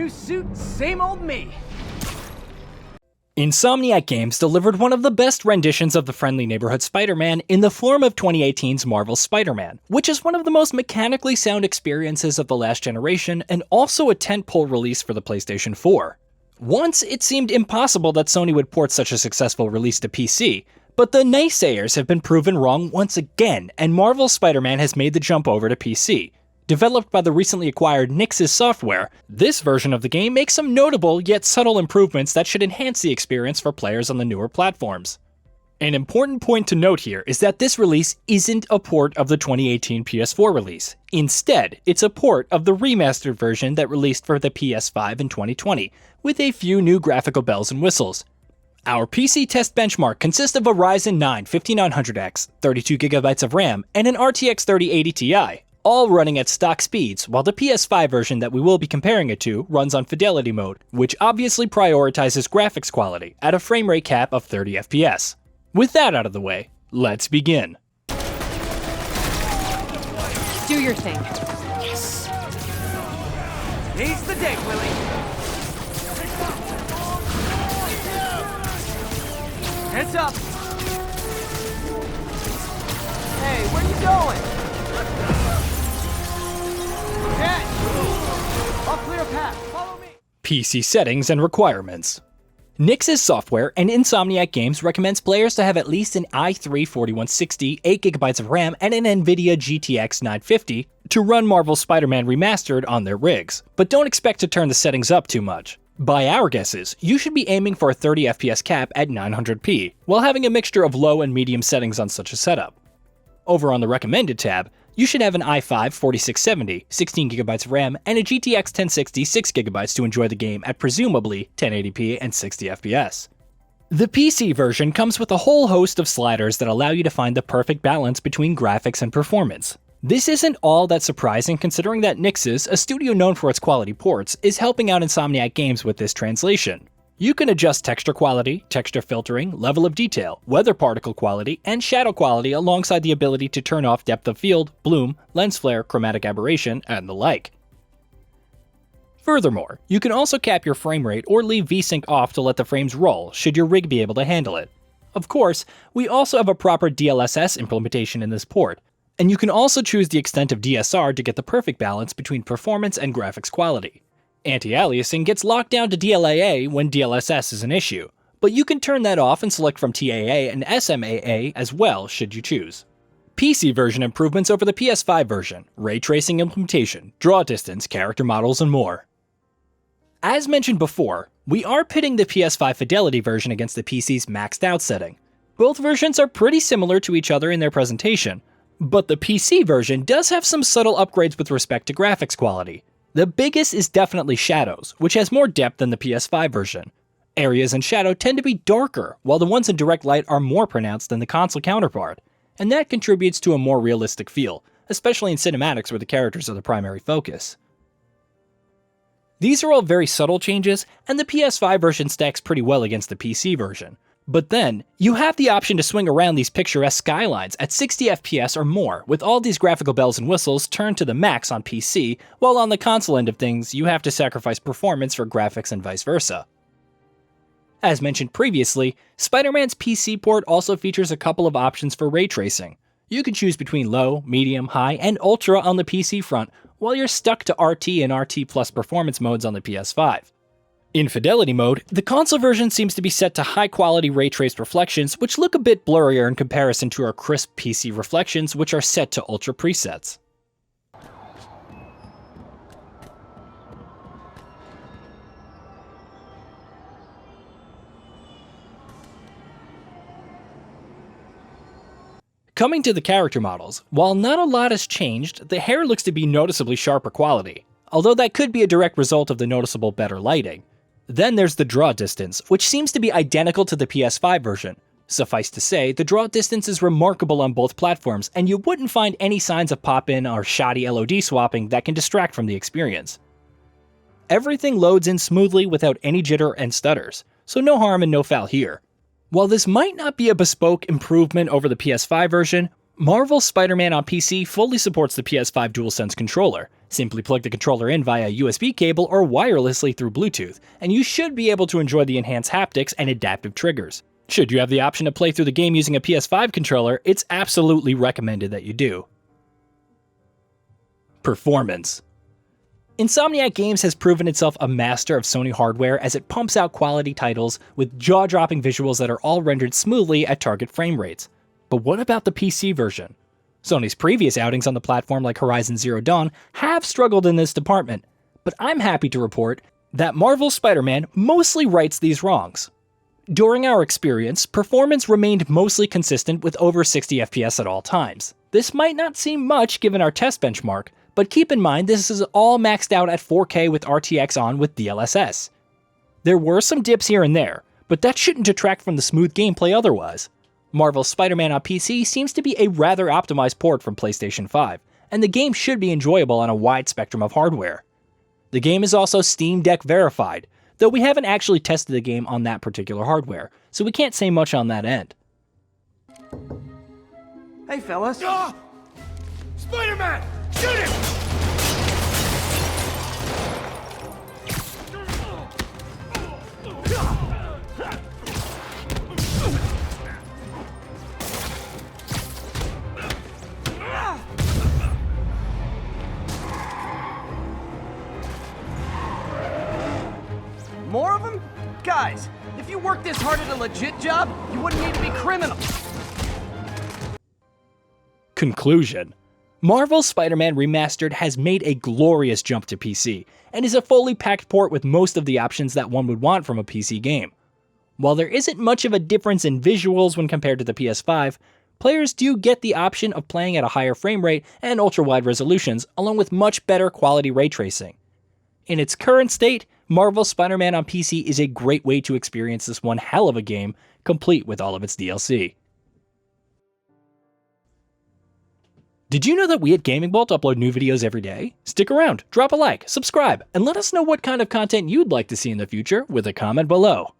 New suit, same old me. Insomniac Games delivered one of the best renditions of the friendly neighborhood Spider-Man in the form of 2018's Marvel's Spider-Man, which is one of the most mechanically sound experiences of the last generation and also a tentpole release for the PlayStation 4. Once, it seemed impossible that Sony would port such a successful release to PC, but the naysayers have been proven wrong once again, and Marvel's Spider-Man has made the jump over to PC. Developed by the recently acquired Nix's software, this version of the game makes some notable yet subtle improvements that should enhance the experience for players on the newer platforms. An important point to note here is that this release isn't a port of the 2018 PS4 release. Instead, it's a port of the remastered version that released for the PS5 in 2020, with a few new graphical bells and whistles. Our PC test benchmark consists of a Ryzen 9 5900X, 32GB of RAM, and an RTX 3080 Ti, all running at stock speeds, while the PS5 version that we will be comparing it to runs on Fidelity mode, which obviously prioritizes graphics quality at a frame rate cap of 30 FPS. With that out of the way, let's begin. Do your thing. Yes! Seize the day, Willie! Heads up! Hey, where you going? I'll clear a path. Follow me. PC settings and requirements. Nix's software and Insomniac Games recommends players to have at least an i3-4160, 8GB of RAM, and an NVIDIA GTX 950 to run Marvel's Spider-Man Remastered on their rigs, but don't expect to turn the settings up too much. By our guesses, you should be aiming for a 30 FPS cap at 900p, while having a mixture of low and medium settings on such a setup. Over on the recommended tab, you should have an i5-4670, 16GB of RAM, and a GTX 1060 6GB to enjoy the game at presumably 1080p and 60 FPS. The PC version comes with a whole host of sliders that allow you to find the perfect balance between graphics and performance. This isn't all that surprising considering that Nix's, a studio known for its quality ports, is helping out Insomniac Games with this translation. You can adjust texture quality, texture filtering, level of detail, weather particle quality, and shadow quality alongside the ability to turn off depth of field, bloom, lens flare, chromatic aberration, and the like. Furthermore, you can also cap your frame rate or leave VSync off to let the frames roll should your rig be able to handle it. Of course, we also have a proper DLSS implementation in this port, and you can also choose the extent of DSR to get the perfect balance between performance and graphics quality. Anti-aliasing gets locked down to DLAA when DLSS is an issue, but you can turn that off and select from TAA and SMAA as well should you choose. PC version improvements over the PS5 version, ray tracing implementation, draw distance, character models, and more. As mentioned before, we are pitting the PS5 Fidelity version against the PC's maxed out setting. Both versions are pretty similar to each other in their presentation, but the PC version does have some subtle upgrades with respect to graphics quality. The biggest is definitely shadows, which has more depth than the PS5 version. Areas in shadow tend to be darker, while the ones in direct light are more pronounced than the console counterpart, and that contributes to a more realistic feel, especially in cinematics where the characters are the primary focus. These are all very subtle changes, and the PS5 version stacks pretty well against the PC version. But then, you have the option to swing around these picturesque skylines at 60 FPS or more, with all these graphical bells and whistles turned to the max on PC, while on the console end of things, you have to sacrifice performance for graphics and vice versa. As mentioned previously, Spider-Man's PC port also features a couple of options for ray tracing. You can choose between low, medium, high, and ultra on the PC front, while you're stuck to RT and RT Plus performance modes on the PS5. In Fidelity mode, the console version seems to be set to high-quality ray-traced reflections, which look a bit blurrier in comparison to our crisp PC reflections, which are set to ultra presets. Coming to the character models, while not a lot has changed, the hair looks to be noticeably sharper quality, although that could be a direct result of the noticeable better lighting. Then there's the draw distance, which seems to be identical to the PS5 version. Suffice to say, the draw distance is remarkable on both platforms, and you wouldn't find any signs of pop-in or shoddy LOD swapping that can distract from the experience. Everything loads in smoothly without any jitter and stutters, so no harm and no foul here. While this might not be a bespoke improvement over the PS5 version, Marvel's Spider-Man on PC fully supports the PS5 DualSense controller. Simply plug the controller in via USB cable or wirelessly through Bluetooth, and you should be able to enjoy the enhanced haptics and adaptive triggers. Should you have the option to play through the game using a PS5 controller, it's absolutely recommended that you do. Performance. Insomniac Games has proven itself a master of Sony hardware as it pumps out quality titles with jaw-dropping visuals that are all rendered smoothly at target frame rates. But what about the PC version? Sony's previous outings on the platform like Horizon Zero Dawn have struggled in this department, but I'm happy to report that Marvel's Spider-Man mostly rights these wrongs. During our experience, performance remained mostly consistent with over 60 FPS at all times. This might not seem much given our test benchmark, but keep in mind this is all maxed out at 4K with RTX on with DLSS. There were some dips here and there, but that shouldn't detract from the smooth gameplay otherwise. Marvel's Spider-Man on PC seems to be a rather optimized port from PlayStation 5, and the game should be enjoyable on a wide spectrum of hardware. The game is also Steam Deck verified, though we haven't actually tested the game on that particular hardware, so we can't say much on that end. Hey, fellas. Spider-Man! Shoot him! More of them? Guys, if you worked this hard at a legit job, you wouldn't need to be criminals. Conclusion. Marvel's Spider-Man Remastered has made a glorious jump to PC, and is a fully packed port with most of the options that one would want from a PC game. While there isn't much of a difference in visuals when compared to the PS5, players do get the option of playing at a higher frame rate and ultra-wide resolutions, along with much better quality ray tracing. In its current state, Marvel's Spider-Man on PC is a great way to experience this one hell of a game, complete with all of its DLC. Did you know that we at GamingBolt upload new videos every day? Stick around, drop a like, subscribe, and let us know what kind of content you'd like to see in the future with a comment below.